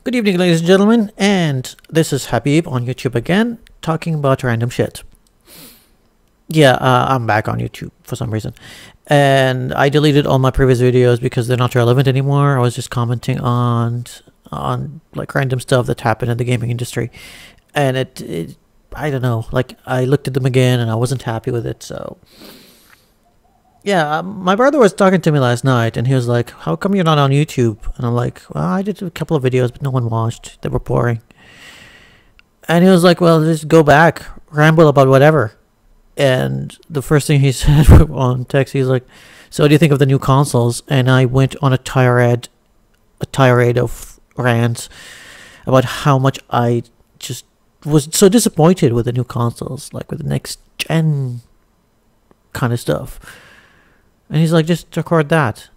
Good evening, ladies and gentlemen, and this is Habib on YouTube again, talking about random shit. Yeah, I'm back on YouTube for some reason, and I deleted all my previous videos because they're not relevant anymore. I was just commenting on like random stuff that happened in the gaming industry, and it I don't know, like I looked at them again and I wasn't happy with it, so. Yeah, my brother was talking to me last night, and he was like, how come you're not on YouTube? And I'm like, well, I did a couple of videos, but no one watched. They were boring. And he was like, well, just go back, ramble about whatever. And the first thing he said on text, he's like, so what do you think of the new consoles? And I went on a tirade of rants about how much I just was so disappointed with the new consoles, like with the next gen kind of stuff. And he's like, just record that.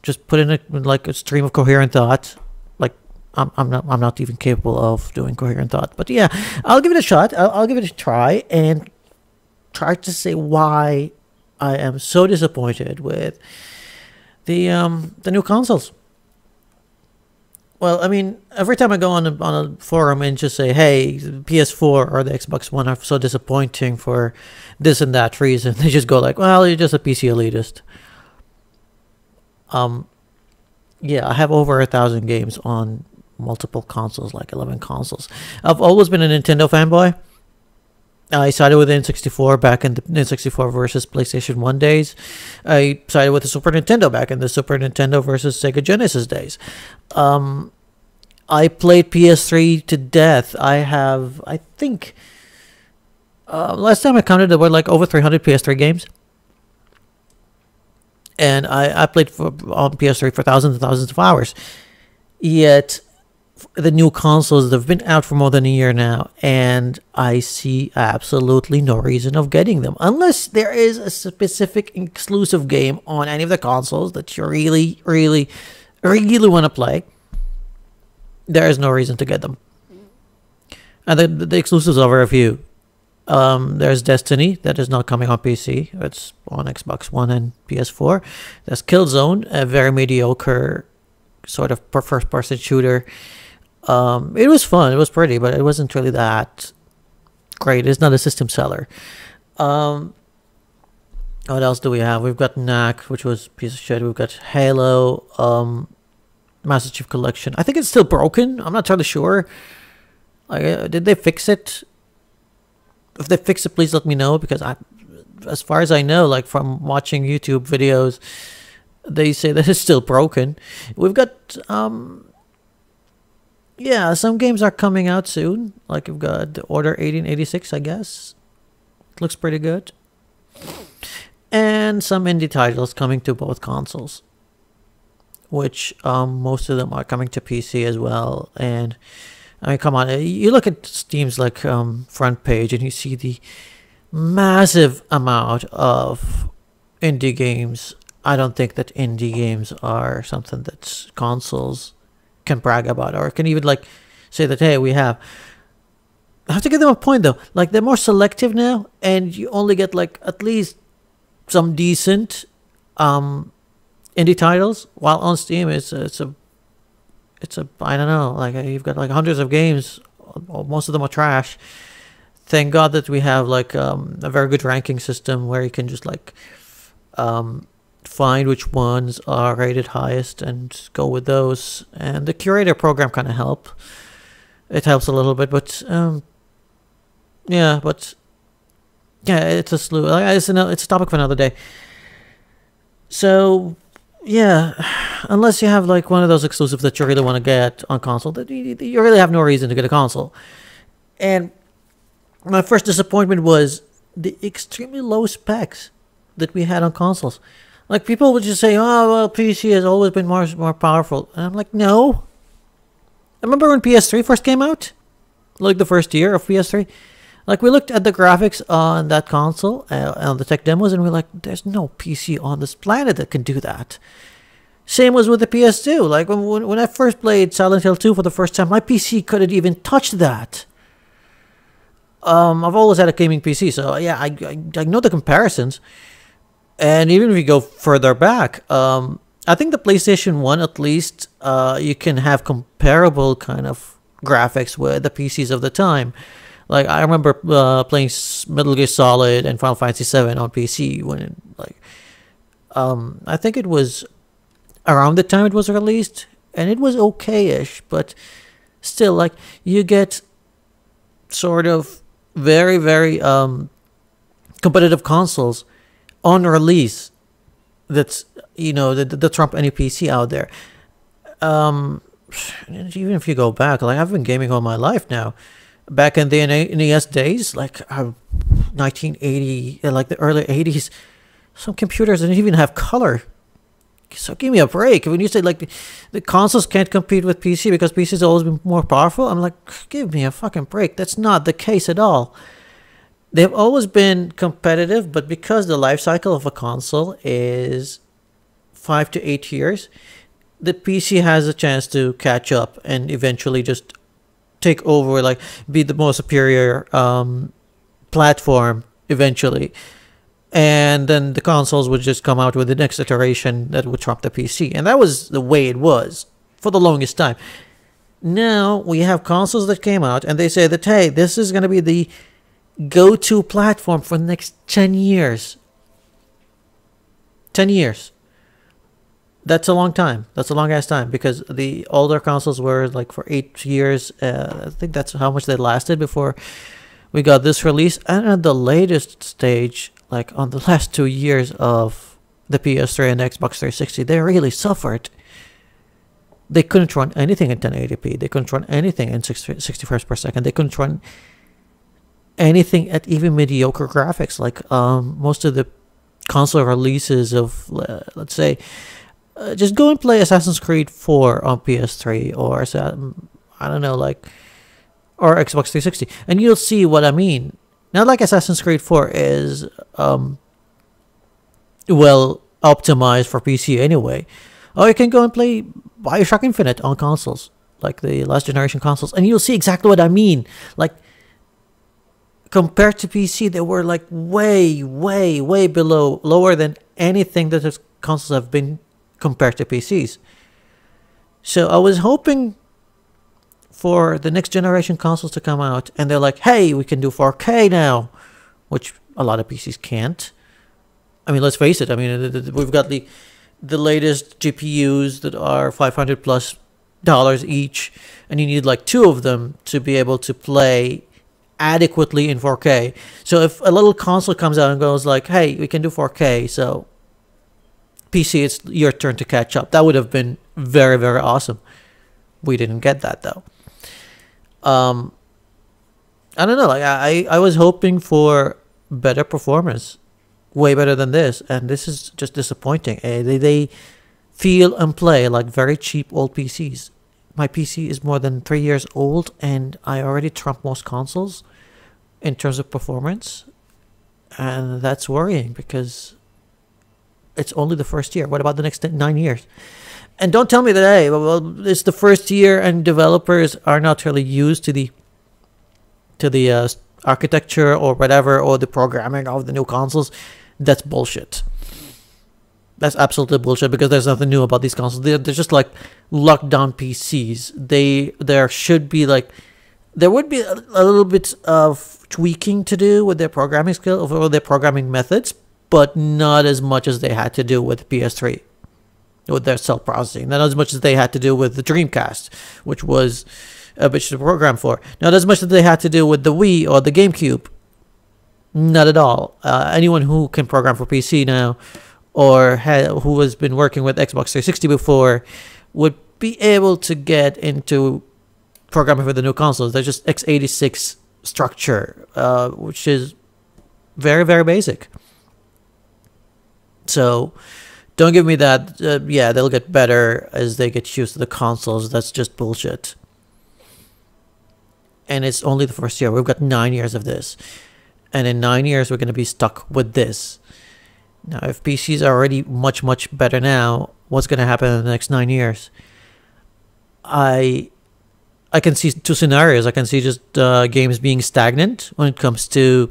Just put in a stream of coherent thought. Like I'm not even capable of doing coherent thought. But yeah, I'll give it a shot. I'll give it a try and try to say why I am so disappointed with the new consoles. Well, I mean, every time I go on a forum and just say, hey, the PS4 or the Xbox One are so disappointing for this and that reason, they just go like, well, you're just a PC elitist. Yeah, I have over 1,000 games on multiple consoles, like 11 consoles. I've always been a Nintendo fanboy. I sided with the N64 back in the N64 versus PlayStation 1 days. I sided with the Super Nintendo back in the Super Nintendo versus Sega Genesis days. I played PS3 to death. I think, last time I counted, there were like over 300 PS3 games. And I played on PS3 for thousands and thousands of hours. Yet, the new consoles, they've been out for more than a year now, and I see absolutely no reason of getting them unless there is a specific exclusive game on any of the consoles that you really want to play. There is no reason to get them, and the exclusives are very few. There's Destiny, that is not coming on PC. It's on Xbox One and PS4. There's Killzone, a very mediocre sort of first-person shooter. It was fun, it was pretty, but it wasn't really that great. It's not a system seller. What else do we have? We've got Knack, which was a piece of shit. We've got Halo, Master Chief Collection. I think it's still broken. I'm not totally sure. Did they fix it? If they fix it, please let me know, because as far as I know, like from watching YouTube videos, they say that it's still broken. We've got yeah, some games are coming out soon. Like we've got Order 1886, I guess. It looks pretty good. And some indie titles coming to both consoles, which most of them are coming to PC as well. And I mean, come on, you look at Steam's like front page and you see the massive amount of indie games. I don't think that indie games are something that consoles can brag about, or can even like say that, hey, we have. I have to give them a point though. Like they're more selective now, and you only get like at least some decent indie titles, while on Steam it's a I don't know, like you've got like hundreds of games. Most of them are trash. Thank God that we have like a very good ranking system where you can just like find which ones are rated highest and go with those. And the curator program kind of helps a little bit, but yeah, it's a slew. It's a topic for another day. So yeah, unless you have like one of those exclusives that you really want to get on console, that you really have no reason to get a console. And my first disappointment was the extremely low specs that we had on consoles. Like people would just say, oh well, PC has always been more powerful, and I'm like, no. I remember when PS3 first came out, like the first year of PS3. Like we looked at the graphics on that console, on the tech demos, and we're like, there's no PC on this planet that can do that. Same was with the PS2. Like when I first played Silent Hill 2 for the first time, my PC couldn't even touch that. I've always had a gaming PC, so yeah, I know the comparisons. And even if you go further back, I think the PlayStation 1, at least, you can have comparable kind of graphics with the PCs of the time. Like, I remember playing Metal Gear Solid and Final Fantasy 7 on PC when it, like, I think it was around the time it was released, and it was okay-ish, but still, like, you get sort of very, very competitive consoles on release that's, that trump any PC out there. Even if you go back, like, I've been gaming all my life now. Back in the NES days, like 1980, like the early 80s, some computers didn't even have color. So give me a break. When you say like the consoles can't compete with PC because PC's always been more powerful, I'm like, give me a fucking break. That's not the case at all. They've always been competitive, but because the life cycle of a console is 5 to 8 years, the PC has a chance to catch up and eventually just take over, like be the most superior platform eventually. And then the consoles would just come out with the next iteration that would trump the PC. And that was the way it was for the longest time. Now we have consoles that came out and they say that, hey, this is going to be the go-to platform for the next 10 years. 10 years. That's a long time. That's a long-ass time because the older consoles were like for 8 years. I think that's how much they lasted before we got this release. And at the latest stage, like on the last 2 years of the PS3 and Xbox 360, they really suffered. They couldn't run anything in 1080p. They couldn't run anything in 60 frames per second. They couldn't run anything at even mediocre graphics. Like most of the console releases of, let's say, just go and play Assassin's Creed 4 on PS3 or, I don't know, like, or Xbox 360, and you'll see what I mean. Not like Assassin's Creed 4 is well optimized for PC anyway. Or you can go and play Bioshock Infinite on consoles, like the last generation consoles, and you'll see exactly what I mean. Like, compared to PC, they were like way, way, way below, lower than anything that those consoles have been compared to PCs. So I was hoping for the next generation consoles to come out and they're like, hey, we can do 4K now, which a lot of PCs can't. I mean, let's face it. I mean, we've got the latest GPUs that are $500+ each, and you need like 2 of them to be able to play adequately in 4K. So if a little console comes out and goes like, hey, we can do 4K, so PC, it's your turn to catch up, that would have been very, very awesome. We didn't get that though. I don't know, like I was hoping for better performance, way better than this, and this is just disappointing. They feel and play like very cheap old PCs. My PC is more than 3 years old and I already trump most consoles in terms of performance, and that's worrying because it's only the first year. What about the next 9 years? And don't tell me that, hey, well, it's the first year and developers are not really used to the architecture or whatever, or the programming of the new consoles. That's bullshit. That's absolutely bullshit because there's nothing new about these consoles. They're just like locked down PCs. There would be a little bit of tweaking to do with their programming skill or their programming methods, but not as much as they had to do with PS3. With their cell processing, not as much as they had to do with the Dreamcast, which was a bitch to program for. Not as much as they had to do with the Wii or the GameCube. Not at all. Anyone who can program for PC now, or who has been working with Xbox 360 before, would be able to get into programming for the new consoles. They're just x86 structure, which is very, very basic. So don't give me that, yeah, they'll get better as they get used to the consoles. That's just bullshit. And it's only the first year. We've got 9 years of this. And in 9 years, we're going to be stuck with this. Now, if PCs are already much, much better now, what's going to happen in the next 9 years? I can see 2 scenarios. I can see just games being stagnant when it comes to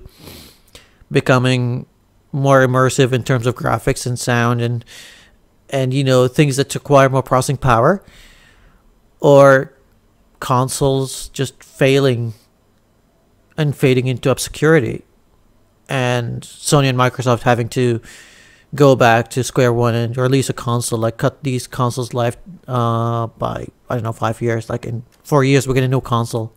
becoming more immersive in terms of graphics and sound and things that require more processing power, or consoles just failing and fading into obscurity, and Sony and Microsoft having to go back to square one and release a console, like cut these consoles life by, I don't know, 5 years. Like in 4 years we're getting a new console.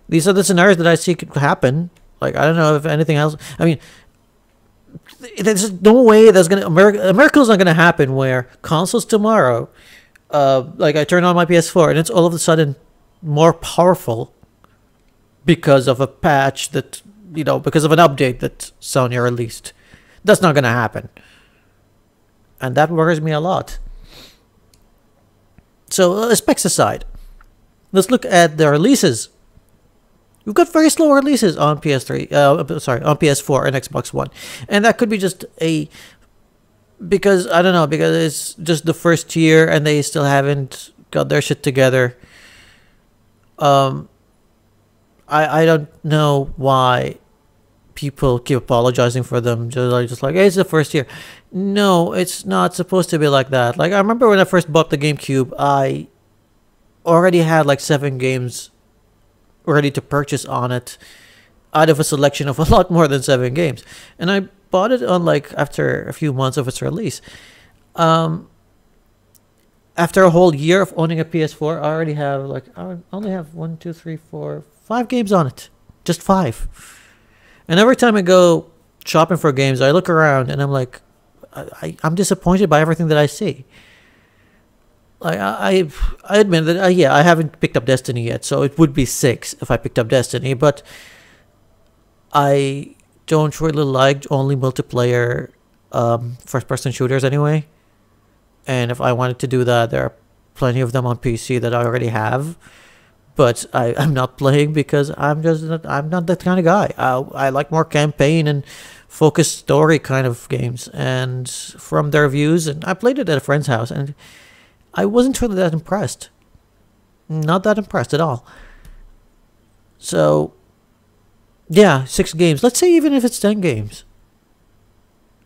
These are the scenarios that I see could happen. Like, I don't know if anything else. I mean, there's no way that's gonna a miracle's not gonna happen where consoles tomorrow, like I turn on my PS4 and it's all of a sudden more powerful because of a patch that, because of an update that Sony released. That's not gonna happen, and that worries me a lot. So specs aside, let's look at the releases. We've got very slow releases on PS3, on PS4 and Xbox One. And that could be just because it's just the first year and they still haven't got their shit together. I don't know why people keep apologizing for them. Just like, hey, it's the first year. No, it's not supposed to be like that. Like, I remember when I first bought the GameCube, I already had like 7 games ready to purchase on it, out of a selection of a lot more than 7 games, and I bought it on after a few months of its release. After a whole year of owning a PS4, I only have 1, 2, 3, 4, 5 games on it, just 5. And every time I go shopping for games, I look around and I'm like, I'm disappointed by everything that I see. I admit that I haven't picked up Destiny yet, so it would be 6 if I picked up Destiny, but I don't really like only multiplayer first-person shooters anyway. And if I wanted to do that, there are plenty of them on PC that I already have, but I'm not playing because I'm not that kind of guy. I like more campaign and focused story kind of games. And from their reviews, and I played it at a friend's house, and I wasn't really that impressed. Not that impressed at all. So, yeah, 6 games. Let's say even if it's 10 games.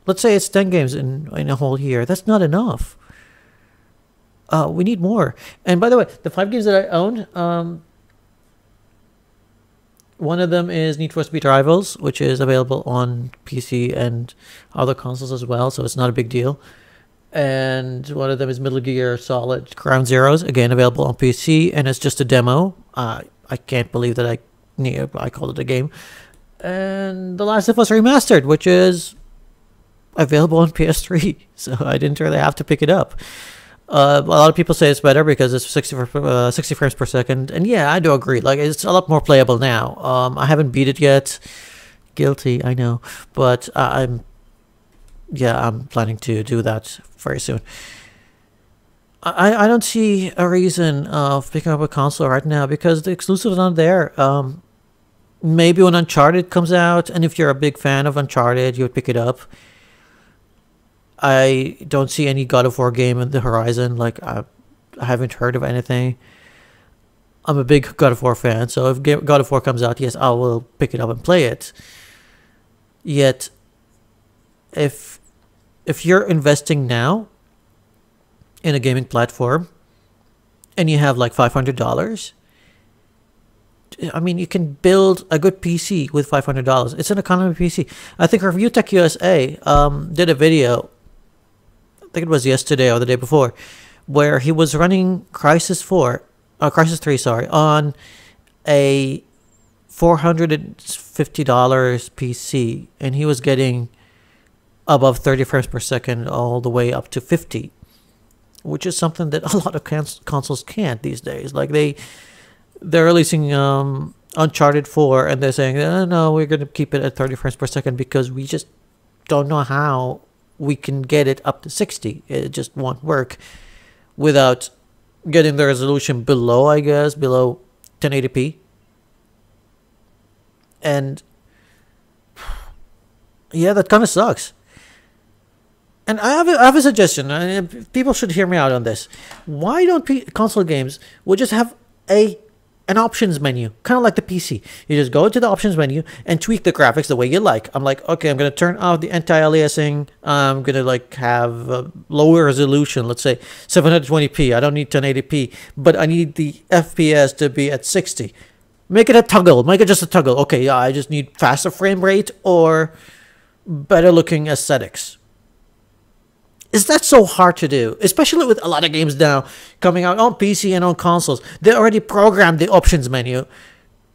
Let's say it's 10 games in a whole year. That's not enough. We need more. And by the way, the 5 games that I own, one of them is Need for Speed Rivals, which is available on PC and other consoles as well, so it's not a big deal. And one of them is Metal Gear Solid Ground Zeroes, again available on PC, and it's just a demo. I can't believe that I called it a game. And The Last of Us Remastered, which is available on PS3, so I didn't really have to pick it up. A lot of people say it's better because it's 60 frames per second, and yeah, I do agree. Like, it's a lot more playable now. I haven't beat it yet. Guilty, I know, but I'm planning to do that very soon. I don't see a reason of picking up a console right now because the exclusives aren't there. Maybe when Uncharted comes out, and if you're a big fan of Uncharted, you would pick it up. I don't see any God of War game in the horizon. Like, I haven't heard of anything. I'm a big God of War fan, so if God of War comes out, yes, I will pick it up and play it. Yet, if you're investing now in a gaming platform and you have like $500, I mean, you can build a good PC with $500. It's an economy PC. I think Review Tech USA did a video, I think it was yesterday or the day before, where he was running Crysis 3, on a $450 PC, and he was getting above 30 frames per second all the way up to 50, which is something that a lot of consoles can't these days. Like, they're releasing Uncharted 4 and they're saying, no, we're going to keep it at 30 frames per second because we just don't know how we can get it up to 60. It just won't work without getting the resolution below 1080p. And yeah, that kind of sucks. And I have a suggestion, and people should hear me out on this. Why don't console games would just have a an options menu, kind of like the PC. You just go to the options menu and tweak the graphics the way you like. I'm like, okay, I'm going to turn off the anti-aliasing. I'm going to like have a lower resolution, let's say 720p. I don't need 1080p, but I need the FPS to be at 60. Make it a toggle. Make it just a toggle. Okay, yeah, I just need faster frame rate or better looking aesthetics. Is that so hard to do? Especially with a lot of games now coming out on PC and on consoles. They already programmed the options menu.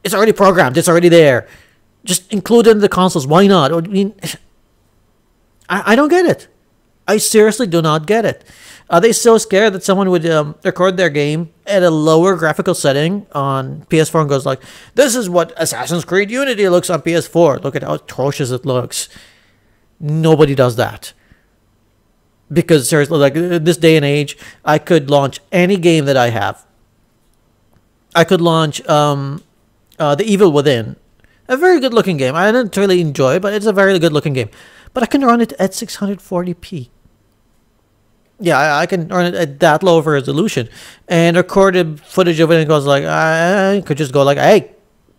It's already programmed. It's already there. Just include it in the consoles. Why not? I mean, I don't get it. I seriously do not get it. Are they so scared that someone would record their game at a lower graphical setting on PS4 and goes like, this is what Assassin's Creed Unity looks on PS4. Look at how atrocious it looks. Nobody does that. Because seriously, like this day and age, I could launch any game that I have. I could launch The Evil Within. A very good looking game. I didn't really enjoy it, but it's a very good looking game. But I can run it at 640p. Yeah, I can run it at that low of a resolution. And recorded footage of it and goes like, I could just go like, hey,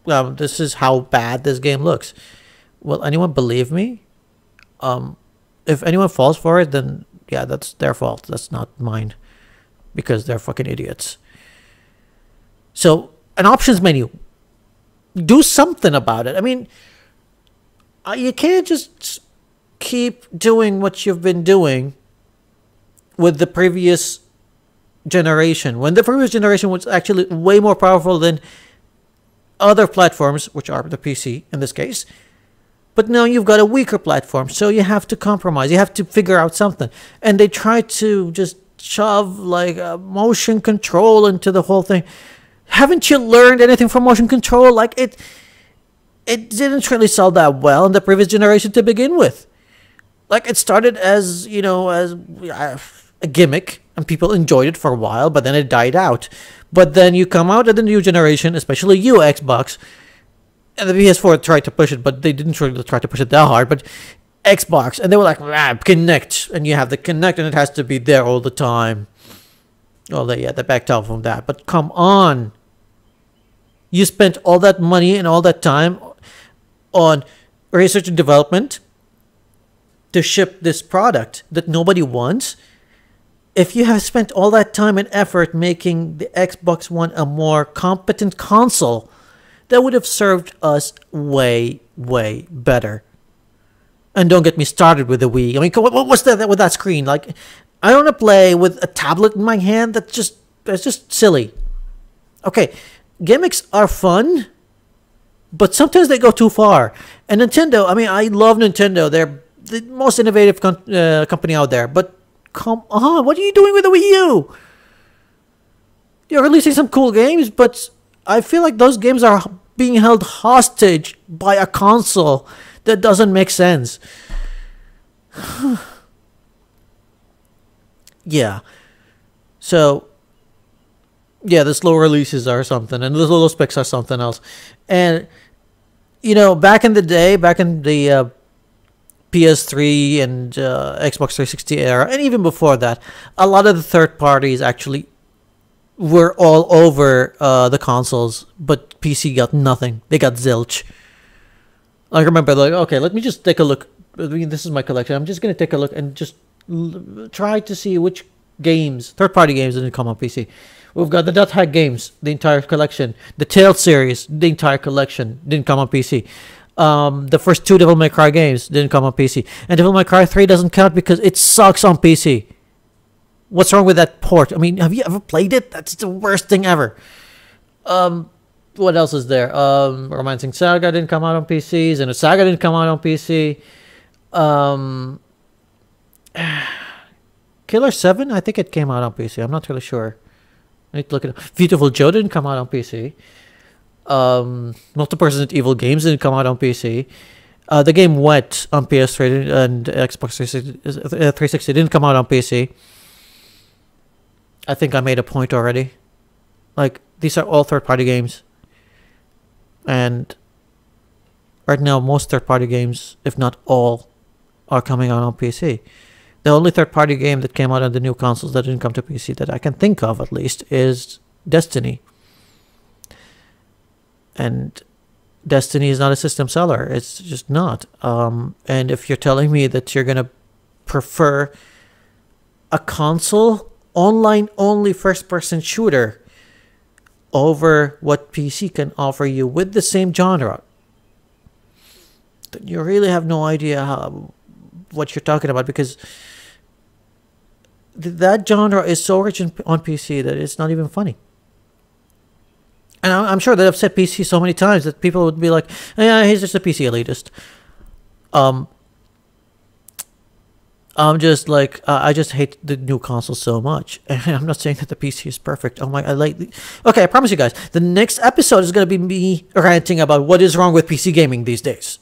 this is how bad this game looks. Will anyone believe me? If anyone falls for it, then yeah, that's their fault. That's not mine. Because they're fucking idiots. So, an options menu. Do something about it. I mean, you can't just keep doing what you've been doing with the previous generation. When the previous generation was actually way more powerful than other platforms, which are the PC in this case. But now you've got a weaker platform, so you have to compromise. You have to figure out something. And they try to just shove like a motion control into the whole thing. Haven't you learned anything from motion control? Like it didn't really sell that well in the previous generation to begin with. Like it started as, you know, as a gimmick and people enjoyed it for a while, but then it died out. But then you come out of the new generation, especially you, Xbox, and the PS4 tried to push it, but they didn't really try to push it that hard. But Xbox, and they were like, Connect, and you have the Connect, and it has to be there all the time. Well, they backed out from that. But come on, you spent all that money and all that time on research and development to ship this product that nobody wants. If you have spent all that time and effort making the Xbox One a more competent console, that would have served us way, way better. And don't get me started with the Wii. I mean, what's that with that screen? Like, I don't want to play with a tablet in my hand. That's just silly. Okay, gimmicks are fun, but sometimes they go too far. And Nintendo, I mean, I love Nintendo. They're the most innovative company out there. But come on, what are you doing with the Wii U? You're releasing some cool games, but I feel like those games are being held hostage by a console that doesn't make sense. Yeah. So, yeah, the slow releases are something, and the little specs are something else. And, you know, back in the day, back in the PS3 and Xbox 360 era, and even before that, a lot of the third parties actually were all over the consoles, but PC got nothing. They got zilch. I remember, like, okay, let me just take a look. I mean, this is my collection. I'm just going to take a look and just try to see which games, third-party games, didn't come on PC. We've got the Dot Hack games, the entire collection. The Tales series, the entire collection, didn't come on PC. The first two Devil May Cry games didn't come on PC. And Devil May Cry 3 doesn't count because it sucks on PC. What's wrong with that port? I mean, have you ever played it? That's the worst thing ever. What else is there? Romancing Saga didn't come out on PCs, and Saga didn't come out on PC. Killer 7, I think it came out on PC. I'm not really sure. I need to look it up. Beautiful Joe didn't come out on PC. Multiple Resident Evil games didn't come out on PC. The game Wet on PS3 and Xbox 360 didn't come out on PC. I think I made a point already. Like, these are all third-party games. And right now, most third-party games, if not all, are coming out on PC. The only third-party game that came out on the new consoles that didn't come to PC that I can think of, at least, is Destiny. And Destiny is not a system seller. It's just not. And if you're telling me that you're going to prefer a console online only first person shooter over what PC can offer you with the same genre, then you really have no idea what you're talking about, because that genre is so rich on PC that it's not even funny. And I'm sure that I've said PC so many times that people would be like, yeah, he's just a PC elitist. I'm just like, I just hate the new console so much. And I'm not saying that the PC is perfect. Oh my, okay, I promise you guys, the next episode is going to be me ranting about what is wrong with PC gaming these days.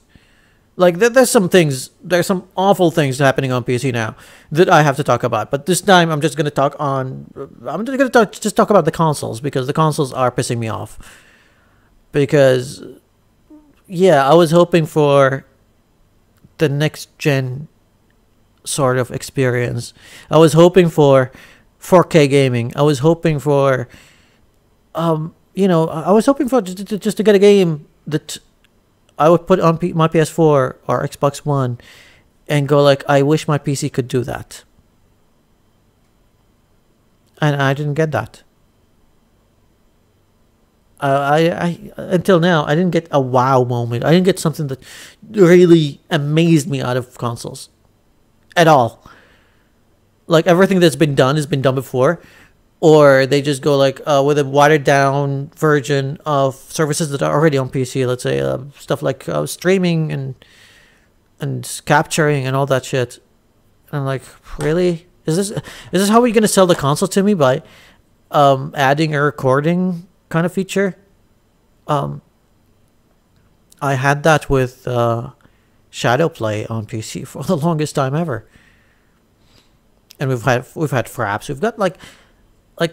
Like, there's some awful things happening on PC now that I have to talk about. But this time, I'm just going to talk about the consoles, because the consoles are pissing me off. Because, yeah, I was hoping for the next gen sort of experience. I was hoping for 4K gaming. I was hoping for, I was hoping for just to get a game that I would put on my PS4 or Xbox One and go like, I wish my PC could do that. And I didn't get that. I until now, I didn't get a wow moment. I didn't get something that really amazed me out of consoles at all. Like, everything that's been done has been done before. Or they just go like with a watered down version of services that are already on PC. Let's say stuff like streaming and capturing and all that shit. And I'm like, really? Is this how we're gonna sell the console to me, by adding a recording kind of feature? I had that with Shadowplay on PC for the longest time ever. And we've had fraps. We've got like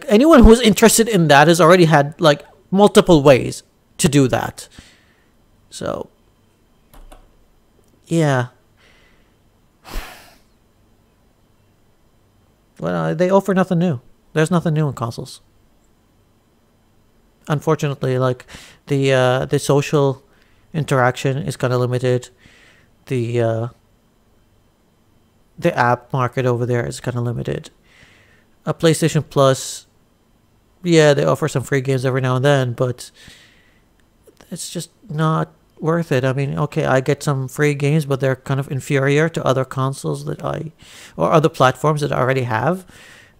anyone who's interested in that has already had like multiple ways to do that. So, yeah. Well, they offer nothing new. There's nothing new in consoles. Unfortunately, like the social interaction is kind of limited. The app market over there is kind of limited. A PlayStation Plus, yeah, they offer some free games every now and then, but it's just not worth it. I mean, okay, I get some free games, but they're kind of inferior to other consoles or other platforms that I already have.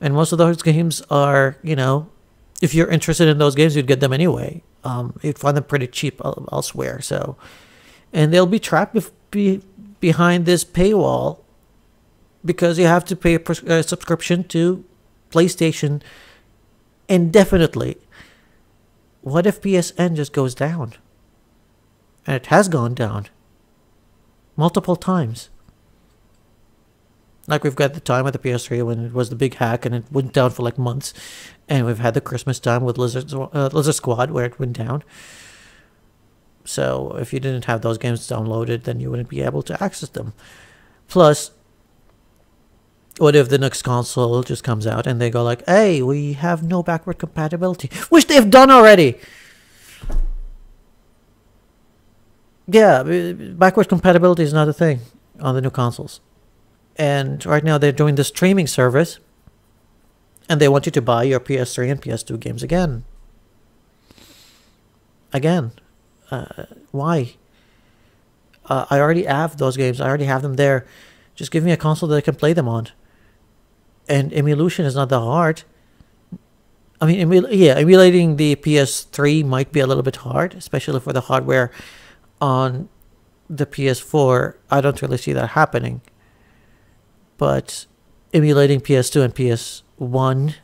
And most of those games are, if you're interested in those games, you'd get them anyway. You'd find them pretty cheap elsewhere. So, and they'll be trapped behind this paywall because you have to pay a subscription to PlayStation indefinitely. What if PSN just goes down? And it has gone down multiple times. Like, we've got the time with the PS3 when it was the big hack and it went down for like months. And we've had the Christmas time with Lizard Squad where it went down. So if you didn't have those games downloaded, then you wouldn't be able to access them. Plus, what if the next console just comes out and they go like, hey, we have no backward compatibility, which they've done already. Yeah, backward compatibility is not a thing on the new consoles. And right now they're doing the streaming service and they want you to buy your PS3 and PS2 games again. Why? I already have those games. I already have them there. Just give me a console that I can play them on. And emulation is not that hard. I mean, emulating the PS3 might be a little bit hard, especially for the hardware on the PS4. I don't really see that happening. But emulating PS2 and PS1,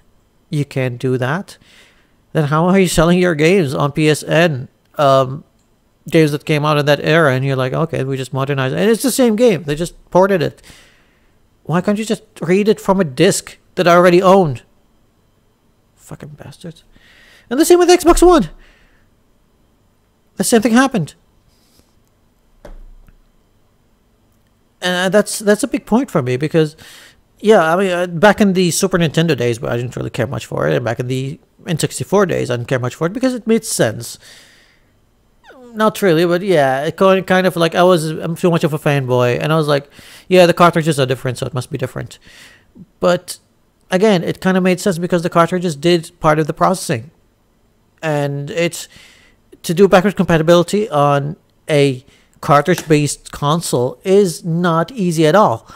you can't do that. Then how are you selling your games on PSN? Games that came out in that era, and you're like, okay, we just modernized it. And it's the same game. They just ported it. Why can't you just read it from a disc that I already owned? Fucking bastards. And the same with Xbox One. The same thing happened. And that's a big point for me because, yeah, I mean, back in the Super Nintendo days, but I didn't really care much for it. And back in the N64 days, I didn't care much for it because it made sense. Not really, but yeah, it kind of like I'm too much of a fanboy, and I was like, yeah, the cartridges are different, so it must be different. But again, it kind of made sense because the cartridges did part of the processing, and it's to do backwards compatibility on a cartridge-based console is not easy at all.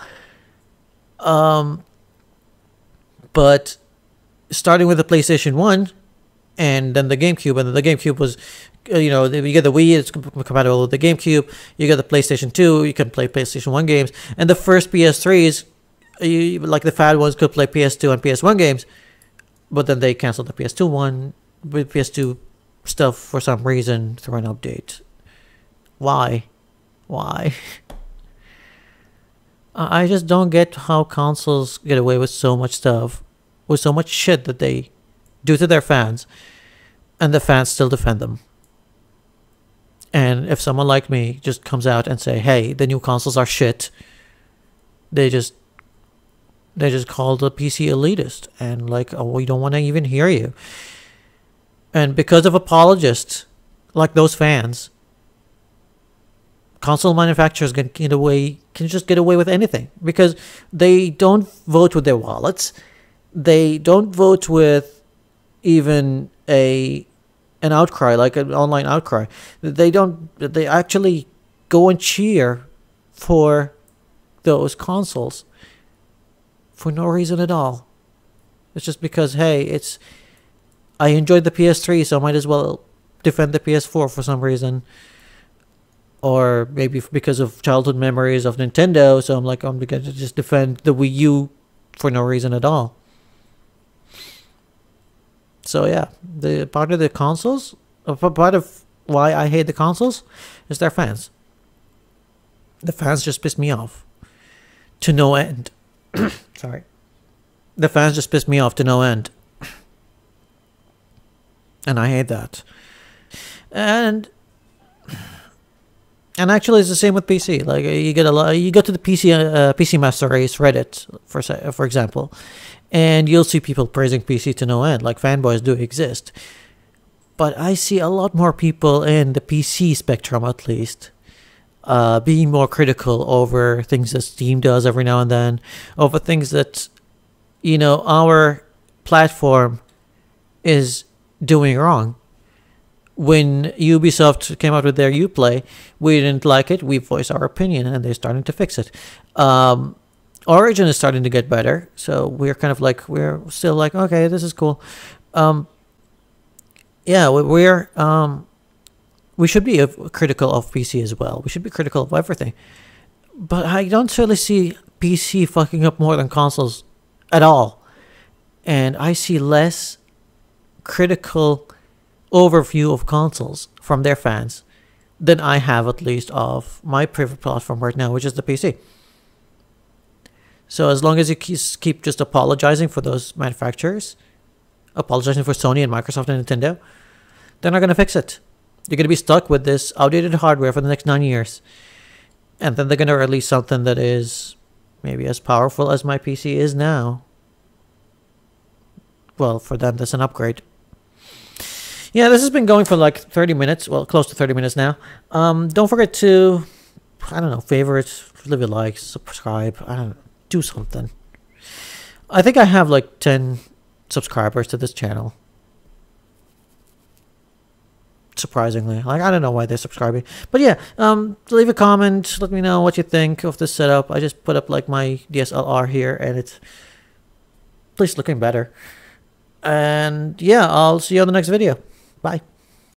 But starting with the PlayStation 1 and then the GameCube, and then the GameCube was, you get the Wii, it's compatible with the GameCube. You get the PlayStation 2, you can play PlayStation 1 games. And the first PS3s, like the fat ones, could play PS2 and PS1 games. But then they canceled the PS2 one with PS2 stuff for some reason through an update. Why? I just don't get how consoles get away with so much stuff, with so much shit that they do to their fans, and the fans still defend them. And if someone like me just comes out and say, hey, the new consoles are shit, they just call the PC elitist, and like, oh, we don't want to even hear you. And because of apologists like those fans, console manufacturers can just get away with anything, because they don't vote with their wallets. They don't vote with even an outcry, like an online outcry. They actually go and cheer for those consoles for no reason at all. It's just because, hey, I enjoyed the PS3, so I might as well defend the PS4 for some reason. Or maybe because of childhood memories of Nintendo, so I'm going to just defend the Wii U for no reason at all. So yeah, the part of the consoles, part of why I hate the consoles is their fans. The fans just piss me off to no end. Sorry. The fans just piss me off to no end. And I hate that. And actually, it's the same with PC. Like, you go to the PC Master Race Reddit, for example, and you'll see people praising PC to no end. Like, fanboys do exist, but I see a lot more people in the PC spectrum, at least, being more critical over things that Steam does every now and then, over things that our platform is doing wrong. When Ubisoft came out with their Uplay, we didn't like it. We voiced our opinion, and they're starting to fix it. Origin is starting to get better, so we're kind of like, we're still like, okay, this is cool. Yeah, we should be critical of PC as well. We should be critical of everything. But I don't really see PC fucking up more than consoles at all. And I see less critical overview of consoles from their fans than I have, at least, of my favorite platform right now, which is the PC. So as long as you keep just apologizing for those manufacturers, apologizing for Sony and Microsoft and Nintendo, they're not going to fix it. You're going to be stuck with this outdated hardware for the next 9 years. And then they're going to release something that is maybe as powerful as my PC is now. Well, for them, that's an upgrade. Yeah, this has been going for like 30 minutes. Well, close to 30 minutes now. Don't forget to, favorite, leave a like, subscribe. Do something. I think I have like 10 subscribers to this channel. Surprisingly. Like, I don't know why they're subscribing. But yeah, leave a comment. Let me know what you think of this setup. I just put up like my DSLR here, and it's at least looking better. And yeah, I'll see you on the next video. Bye.